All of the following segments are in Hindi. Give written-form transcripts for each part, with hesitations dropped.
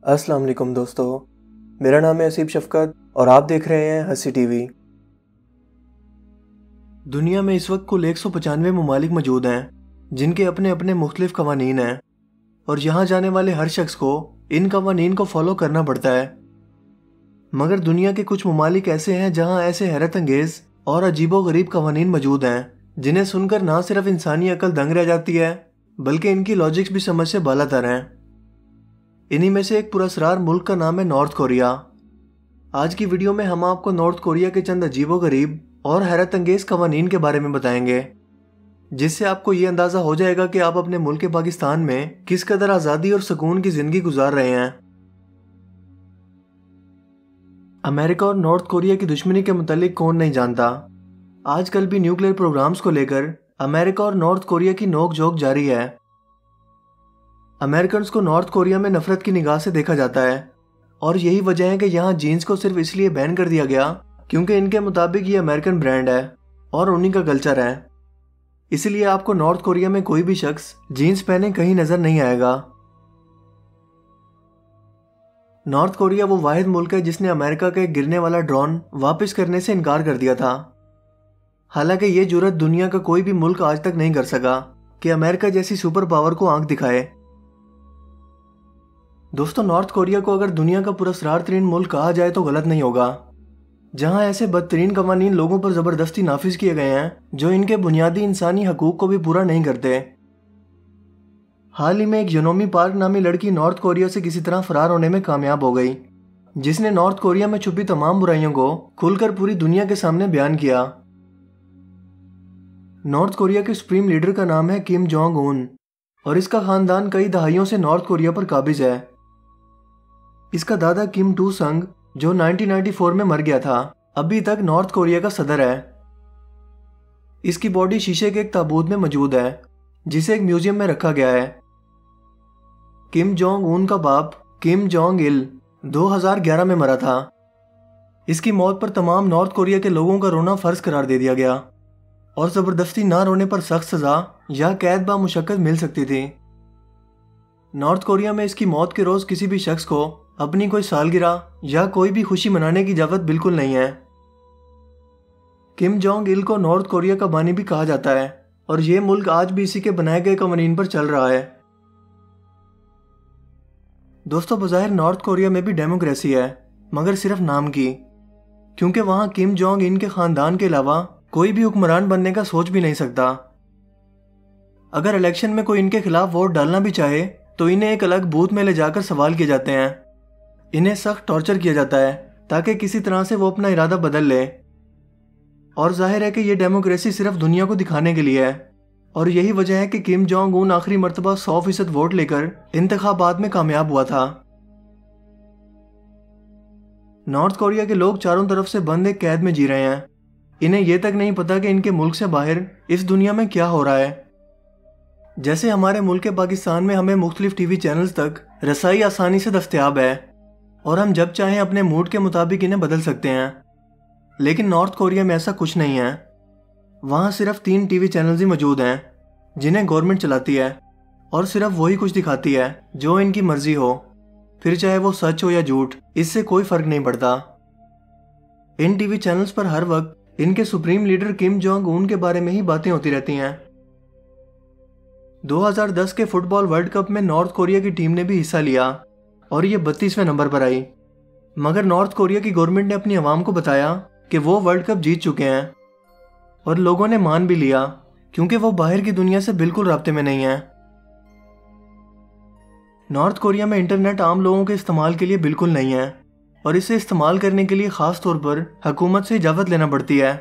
अस्सलाम वालेकुम दोस्तों, मेरा नाम है असीब शफ़क़त और आप देख रहे हैं हंसी टीवी। दुनिया में इस वक्त कुल 195 ममालिक मौजूद हैं जिनके अपने अपने मुख्तलिफ कवानीन हैं और यहाँ जाने वाले हर शख्स को इन कवानीन को फॉलो करना पड़ता है। मगर दुनिया के कुछ ममालिक ऐसे हैं जहाँ ऐसे हैरत अंगेज़ और अजीबो-गरीब कवानीन मौजूद हैं जिन्हें सुनकर ना सिर्फ इंसानी अकल दंग रह जाती है बल्कि इनकी लॉजिक्स भी समझ से बालातर हैं। इन्हीं में से एक पुरअसरार मुल्क का नाम है नॉर्थ कोरिया। आज की वीडियो में हम आपको नॉर्थ कोरिया के चंद अजीबो-गरीब और हैरत अंगेज़ कवानीन के बारे में बताएंगे, जिससे आपको ये अंदाज़ा हो जाएगा कि आप अपने मुल्क पाकिस्तान में किस कदर आज़ादी और सुकून की ज़िंदगी गुजार रहे हैं। अमेरिका और नॉर्थ कोरिया की दुश्मनी के मुतालिक कौन नहीं जानता। आजकल भी न्यूक्लियर प्रोग्राम्स को लेकर अमेरिका और नॉर्थ कोरिया की नोक-झोंक जारी है। अमेरिकन्स को नॉर्थ कोरिया में नफरत की निगाह से देखा जाता है और यही वजह है कि यहाँ जीन्स को सिर्फ इसलिए बैन कर दिया गया क्योंकि इनके मुताबिक ये अमेरिकन ब्रांड है और उन्हीं का कल्चर है। इसलिए आपको नॉर्थ कोरिया में कोई भी शख्स जीन्स पहने कहीं नजर नहीं आएगा। नॉर्थ कोरिया वो वाहिद मुल्क है जिसने अमेरिका का एक गिरने वाला ड्रोन वापस करने से इनकार कर दिया था। हालांकि ये जुर्रत दुनिया का कोई भी मुल्क आज तक नहीं कर सका कि अमेरिका जैसी सुपर पावर को आंख दिखाए। दोस्तों, नॉर्थ कोरिया को अगर दुनिया का पुरअसरार तरीन मुल्क कहा जाए तो गलत नहीं होगा, जहां ऐसे बदतरीन कवानीन लोगों पर जबरदस्ती नाफिज किए गए हैं जो इनके बुनियादी इंसानी हकूक को भी पूरा नहीं करते। हाल ही में एक योनोमी पार्क नामी लड़की नॉर्थ कोरिया से किसी तरह फरार होने में कामयाब हो गई, जिसने नॉर्थ कोरिया में छुपी तमाम बुराइयों को खुलकर पूरी दुनिया के सामने बयान किया। नॉर्थ कोरिया के सुप्रीम लीडर का नाम है किम जोंग उन और इसका खानदान कई दहाइयों से नॉर्थ कोरिया पर काबिज है। इसका दादा किम टू संग, जो 1994 में मर गया था, अभी तक नॉर्थ कोरिया का सदर है। इसकी बॉडी शीशे के एक ताबूत में मौजूद है जिसे एक म्यूजियम में रखा गया है। किम जोंग उन का बाप किम जोंग इल 2011 में मरा था। इसकी मौत पर तमाम नॉर्थ कोरिया के लोगों का रोना फर्ज करार दे दिया गया और जबरदस्ती ना रोने पर सख्त सजा या कैद बा मुशक्कत मिल सकती थी। नॉर्थ कोरिया में इसकी मौत के रोज किसी भी शख्स को अपनी कोई सालगिरह या कोई भी खुशी मनाने की इजाजत बिल्कुल नहीं है। किम जोंग इल को नॉर्थ कोरिया का बानी भी कहा जाता है और यह मुल्क आज भी इसी के बनाए गए कवानीन पर चल रहा है। दोस्तों, बज़ाहिर नॉर्थ कोरिया में भी डेमोक्रेसी है, मगर सिर्फ नाम की, क्योंकि वहां किम जोंग इन के खानदान के अलावा कोई भी हुक्मरान बनने का सोच भी नहीं सकता। अगर इलेक्शन में कोई इनके खिलाफ वोट डालना भी चाहे तो इन्हें एक अलग बूथ में ले जाकर सवाल किए जाते हैं। इन्हें सख्त टॉर्चर किया जाता है ताकि किसी तरह से वो अपना इरादा बदल ले। और जाहिर है कि यह डेमोक्रेसी सिर्फ दुनिया को दिखाने के लिए है और यही वजह है कि किम जोंग उन आखिरी मर्तबा 100% वोट लेकर इंतखाबात में कामयाब हुआ था। नॉर्थ कोरिया के लोग चारों तरफ से बंद एक कैद में जी रहे हैं। इन्हें यह तक नहीं पता कि इनके मुल्क से बाहर इस दुनिया में क्या हो रहा है। जैसे हमारे मुल्क पाकिस्तान में हमें मुख्तलिफ टीवी चैनल्स तक रसाई आसानी से दस्तयाब है और हम जब चाहें अपने मूड के मुताबिक इन्हें बदल सकते हैं, लेकिन नॉर्थ कोरिया में ऐसा कुछ नहीं है। वहाँ सिर्फ 3 टीवी चैनल्स ही मौजूद हैं जिन्हें गवर्नमेंट चलाती है और सिर्फ वही कुछ दिखाती है जो इनकी मर्जी हो, फिर चाहे वो सच हो या झूठ, इससे कोई फर्क नहीं पड़ता। इन टीवी चैनल्स पर हर वक्त इनके supreme leader Kim Jong Un के बारे में ही बातें होती रहती हैं। 2010 के फुटबॉल वर्ल्ड कप में नॉर्थ कोरिया की टीम ने भी हिस्सा लिया और ये 32वें नंबर पर आई, मगर नॉर्थ कोरिया की गवर्नमेंट ने अपनी आवाम को बताया कि वो वर्ल्ड कप जीत चुके हैं और लोगों ने मान भी लिया क्योंकि वो बाहर की दुनिया से बिल्कुल राब्ते में नहीं है। नॉर्थ कोरिया में इंटरनेट आम लोगों के इस्तेमाल के लिए बिल्कुल नहीं है और इसे इस्तेमाल करने के लिए खास तौर पर हुकूमत से इजाज़त लेना पड़ती है।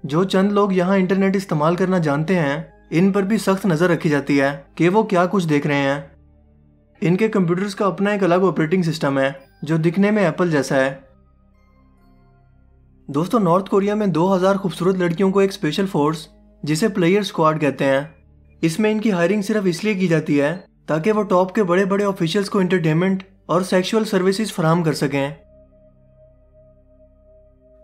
जो चंद लोग यहाँ इंटरनेट इस्तेमाल करना जानते हैं, इन पर भी सख्त नज़र रखी जाती है कि वो क्या कुछ देख रहे हैं। इनके कंप्यूटर्स का अपना एक अलग ऑपरेटिंग सिस्टम है जो दिखने में एप्पल जैसा है। दोस्तों, नॉर्थ कोरिया में 2000 खूबसूरत लड़कियों को एक स्पेशल फोर्स जिसे प्लेयर स्क्वाड कहते हैं, इसमें इनकी हायरिंग सिर्फ इसलिए की जाती है ताकि वो टॉप के बड़े बड़े ऑफिशियल्स को एंटरटेनमेंट और सेक्सुअल सर्विसेज फराहम कर सकें।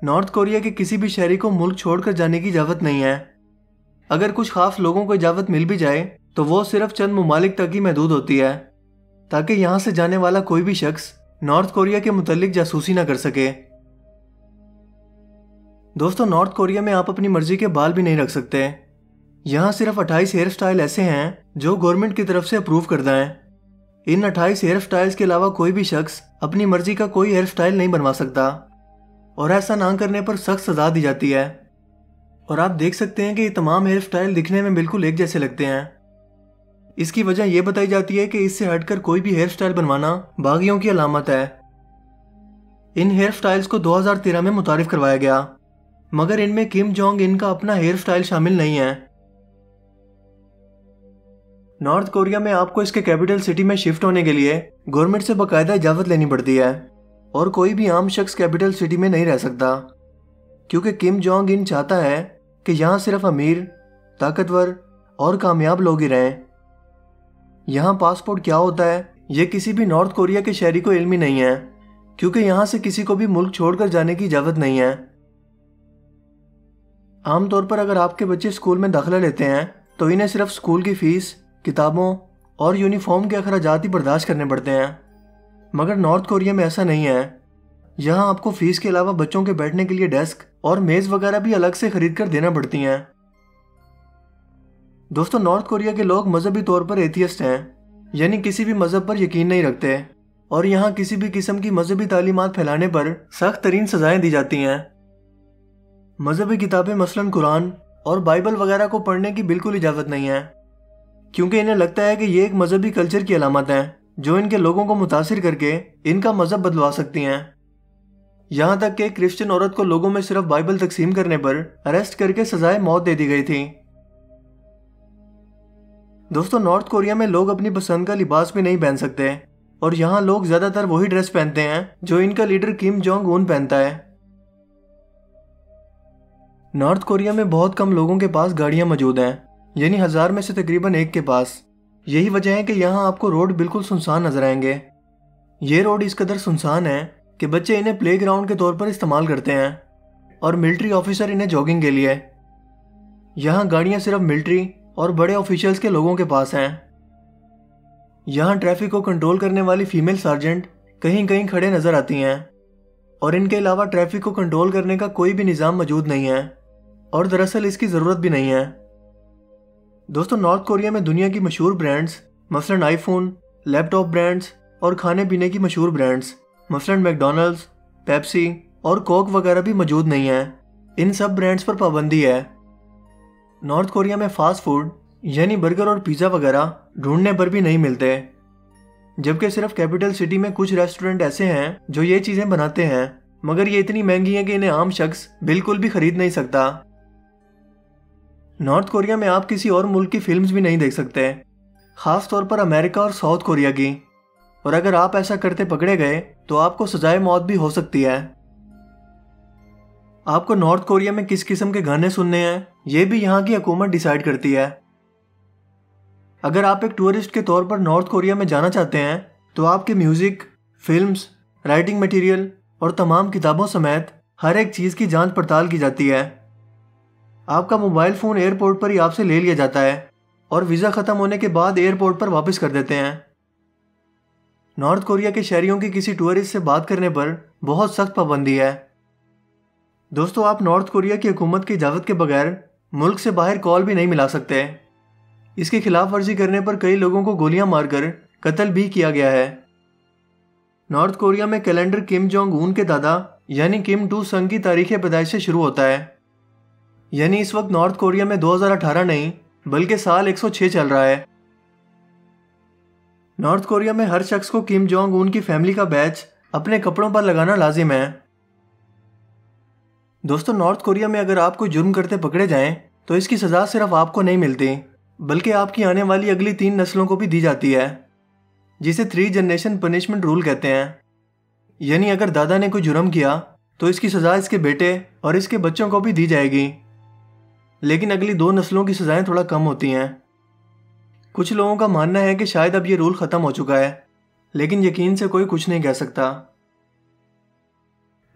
नॉर्थ कोरिया के किसी भी शहरी को मुल्क छोड़कर जाने की इजाज़त नहीं है। अगर कुछ खास लोगों को इजाज़त मिल भी जाए तो वो सिर्फ चंद ममालिक तक ही महदूद होती है। ताकि यहाँ से जाने वाला कोई भी शख्स नॉर्थ कोरिया के मुतालिक जासूसी ना कर सके। दोस्तों, नॉर्थ कोरिया में आप अपनी मर्जी के बाल भी नहीं रख सकते। यहाँ सिर्फ 28 हेयर स्टाइल ऐसे हैं जो गवर्नमेंट की तरफ से अप्रूव करदा हैं। इन 28 हेयर स्टाइल्स के अलावा कोई भी शख्स अपनी मर्जी का कोई हेयर स्टाइल नहीं बनवा सकता और ऐसा ना करने पर सख्त सजा दी जाती है। और आप देख सकते हैं कि ये तमाम हेयर स्टाइल दिखने में बिल्कुल एक जैसे लगते हैं। इसकी वजह यह बताई जाती है कि इससे हटकर कोई भी हेयर स्टाइल बनवाना बागियों की अलामत है। इन हेयर स्टाइल्स को 2013 में मुतारिफ करवाया गया, मगर इनमें किम जोंग इन का अपना हेयर स्टाइल शामिल नहीं है। नॉर्थ कोरिया में आपको इसके कैपिटल सिटी में शिफ्ट होने के लिए गवर्नमेंट से बाकायदा इजाज़त लेनी पड़ती है और कोई भी आम शख्स कैपिटल सिटी में नहीं रह सकता, क्योंकि किम जोंग इन चाहता है कि यहाँ सिर्फ अमीर, ताकतवर और कामयाब लोग ही रहें। यहाँ पासपोर्ट क्या होता है ये किसी भी नॉर्थ कोरिया के शहरी को इल्म ही नहीं है, क्योंकि यहाँ से किसी को भी मुल्क छोड़कर जाने की इजाज़त नहीं है। आमतौर पर अगर आपके बच्चे स्कूल में दाखिला लेते हैं तो इन्हें सिर्फ स्कूल की फीस, किताबों और यूनिफॉर्म के अखराजात ही बर्दाश्त करने पड़ते हैं, मगर नॉर्थ कोरिया में ऐसा नहीं है। यहाँ आपको फीस के अलावा बच्चों के बैठने के लिए डेस्क और मेज़ वगैरह भी अलग से खरीद कर देना पड़ती हैं। दोस्तों, नॉर्थ कोरिया के लोग मजहबी तौर पर एथियस्ट हैं, यानी किसी भी मजहब पर यकीन नहीं रखते और यहाँ किसी भी किस्म की मजहबी तालीमात फैलाने पर सख्त तरीन सजाएं दी जाती हैं। मजहबी किताबें मसलन कुरान और बाइबल वगैरह को पढ़ने की बिल्कुल इजाज़त नहीं है, क्योंकि इन्हें लगता है कि ये एक मजहबी कल्चर की अलामत है जो इनके लोगों को मुतासिर करके इनका मजहब बदलवा सकती हैं। यहाँ तक कि एक क्रिश्चियन औरत को लोगों में सिर्फ बाइबल तकसीम करने पर अरेस्ट करके सजाए मौत दे दी गई थी। दोस्तों, नॉर्थ कोरिया में लोग अपनी पसंद का लिबास भी नहीं पहन सकते और यहाँ लोग ज़्यादातर वही ड्रेस पहनते हैं जो इनका लीडर किम जोंग उन पहनता है। नॉर्थ कोरिया में बहुत कम लोगों के पास गाड़ियाँ मौजूद हैं, यानी 1000 में से तकरीबन एक के पास। यही वजह है कि यहाँ आपको रोड बिल्कुल सुनसान नजर आएंगे। ये रोड इस कदर सुनसान है कि बच्चे इन्हें प्लेग्राउंड के तौर पर इस्तेमाल करते हैं और मिलिट्री ऑफिसर इन्हें जॉगिंग के लिए। यहाँ गाड़ियाँ सिर्फ मिलिट्री और बड़े ऑफिशियल्स के लोगों के पास हैं। यहाँ ट्रैफिक को कंट्रोल करने वाली फीमेल सार्जेंट कहीं कहीं खड़े नजर आती हैं और इनके अलावा ट्रैफिक को कंट्रोल करने का कोई भी निज़ाम मौजूद नहीं है और दरअसल इसकी ज़रूरत भी नहीं है। दोस्तों, नॉर्थ कोरिया में दुनिया की मशहूर ब्रांड्स मसलन आईफोन, लैपटॉप ब्रांड्स और खाने पीने की मशहूर ब्रांड्स मसलन मैकडॉनल्ड्स, पेप्सी और कोक वगैरह भी मौजूद नहीं है। इन सब ब्रांड्स पर पाबंदी है। नॉर्थ कोरिया में फास्ट फूड यानी बर्गर और पिज़्ज़ा वगैरह ढूंढने पर भी नहीं मिलते, जबकि सिर्फ कैपिटल सिटी में कुछ रेस्टोरेंट ऐसे हैं जो ये चीज़ें बनाते हैं, मगर ये इतनी महंगी हैं कि इन्हें आम शख्स बिल्कुल भी खरीद नहीं सकता। नॉर्थ कोरिया में आप किसी और मुल्क की फिल्म्स भी नहीं देख सकते, ख़ास तौर पर अमेरिका और साउथ कोरिया की, और अगर आप ऐसा करते पकड़े गए तो आपको सजाए मौत भी हो सकती है। आपको नॉर्थ कोरिया में किस किस्म के गाने सुनने हैं ये भी यहाँ की हुकूमत डिसाइड करती है। अगर आप एक टूरिस्ट के तौर पर नॉर्थ कोरिया में जाना चाहते हैं तो आपके म्यूज़िक, फिल्म्स, राइटिंग मटेरियल और तमाम किताबों समेत हर एक चीज़ की जांच पड़ताल की जाती है। आपका मोबाइल फ़ोन एयरपोर्ट पर ही आपसे ले लिया जाता है और वीज़ा ख़त्म होने के बाद एयरपोर्ट पर वापस कर देते हैं। नॉर्थ कोरिया के शहरियों की किसी टूरिस्ट से बात करने पर बहुत सख्त पाबंदी है। दोस्तों, आप नॉर्थ कोरिया की हुकूमत की इजाज़त के बगैर मुल्क से बाहर कॉल भी नहीं मिला सकते। इसकी खिलाफ वर्जी करने पर कई लोगों को गोलियां मारकर कत्ल भी किया गया है। नॉर्थ कोरिया में कैलेंडर किम जोंग उन के दादा यानी किम टू संग की तारीख पैदाइश से शुरू होता है, यानी इस वक्त नॉर्थ कोरिया में 2018 नहीं बल्कि साल 106 चल रहा है। नॉर्थ कोरिया में हर शख्स को किम जोंग उन की फैमिली का बैच अपने कपड़ों पर लगाना लाजिम है। दोस्तों, नॉर्थ कोरिया में अगर आप कोई जुर्म करते पकड़े जाएं तो इसकी सज़ा सिर्फ आपको नहीं मिलती बल्कि आपकी आने वाली अगली 3 नस्लों को भी दी जाती है, जिसे 3 जनरेशन पनिशमेंट रूल कहते हैं। यानी अगर दादा ने कोई जुर्म किया तो इसकी सज़ा इसके बेटे और इसके बच्चों को भी दी जाएगी, लेकिन अगली 2 नस्लों की सज़ाएं थोड़ा कम होती हैं। कुछ लोगों का मानना है कि शायद अब ये रूल ख़त्म हो चुका है, लेकिन यकीन से कोई कुछ नहीं कह सकता।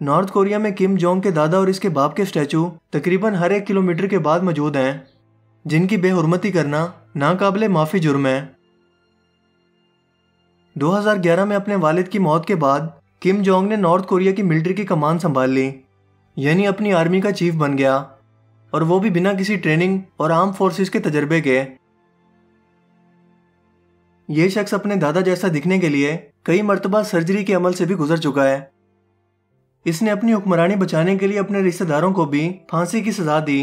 नॉर्थ कोरिया में किम जोंग के दादा और इसके बाप के स्टैचू तकरीबन हर 1 किलोमीटर के बाद मौजूद हैं, जिनकी बेहुरमती करना नाकाबिले माफ़ी जुर्म है। 2011 में अपने वालिद की मौत के बाद किम जोंग ने नॉर्थ कोरिया की मिलिट्री की कमान संभाल ली, यानी अपनी आर्मी का चीफ बन गया, और वो भी बिना किसी ट्रेनिंग और आर्म फोर्सेस के तजर्बे के। ये शख्स अपने दादा जैसा दिखने के लिए कई मर्तबा सर्जरी के अमल से भी गुजर चुका है। इसने अपनी हुक्मरानी बचाने के लिए अपने रिश्तेदारों को भी फांसी की सजा दी।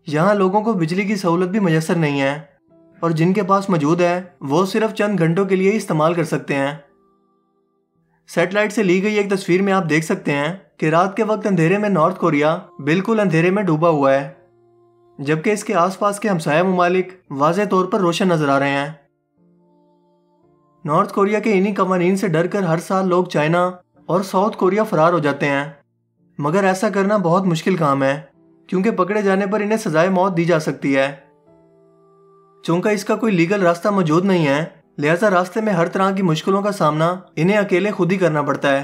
यहाँ लोगों को बिजली की सहूलत भी मैसर नहीं है, और जिनके पास मौजूद है वो सिर्फ चंद घंटों के लिए ही इस्तेमाल कर सकते हैं। सैटेलाइट से ली गई एक तस्वीर में आप देख सकते हैं कि रात के वक्त अंधेरे में नॉर्थ कोरिया बिल्कुल अंधेरे में डूबा हुआ है, जबकि इसके आसपास के हमसाया ममालिक वाज़ेह तौर पर रोशन नजर आ रहे हैं। नॉर्थ कोरिया के इन्हीं कवानीन से डरकर हर साल लोग चाइना और साउथ कोरिया फरार हो जाते हैं, मगर ऐसा करना बहुत मुश्किल काम है, क्योंकि पकड़े जाने पर इन्हें सजाए मौत दी जा सकती है। चूंकि इसका कोई लीगल रास्ता मौजूद नहीं है, लिहाजा रास्ते में हर तरह की मुश्किलों का सामना इन्हें अकेले खुद ही करना पड़ता है,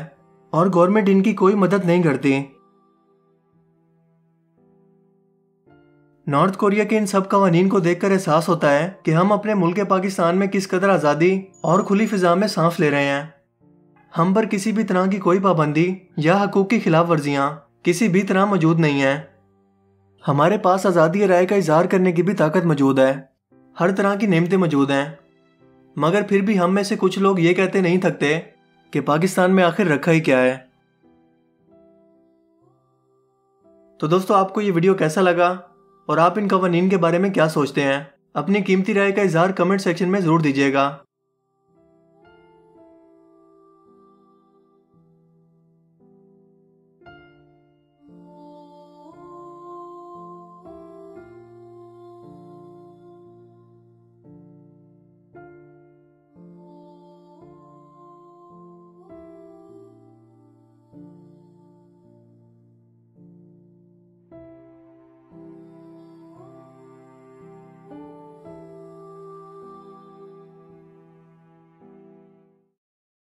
और गवर्नमेंट इनकी कोई मदद नहीं करती। नॉर्थ कोरिया के इन सब कवानीन को देखकर एहसास होता है कि हम अपने मुल्क पाकिस्तान में किस कदर आज़ादी और खुली फिजा में सांस ले रहे हैं। हम पर किसी भी तरह की कोई पाबंदी या हकूक़ की खिलाफ वर्जियाँ किसी भी तरह मौजूद नहीं है। हमारे पास आज़ादी राय का इजहार करने की भी ताकत मौजूद है, हर तरह की नेमतें मौजूद हैं, मगर फिर भी हम में से कुछ लोग ये कहते नहीं थकते कि पाकिस्तान में आखिर रखा ही क्या है। तो दोस्तों, आपको ये वीडियो कैसा लगा और आप इन कवानीन के बारे में क्या सोचते हैं? अपनी कीमती राय का इजहार कमेंट सेक्शन में ज़रूर दीजिएगा।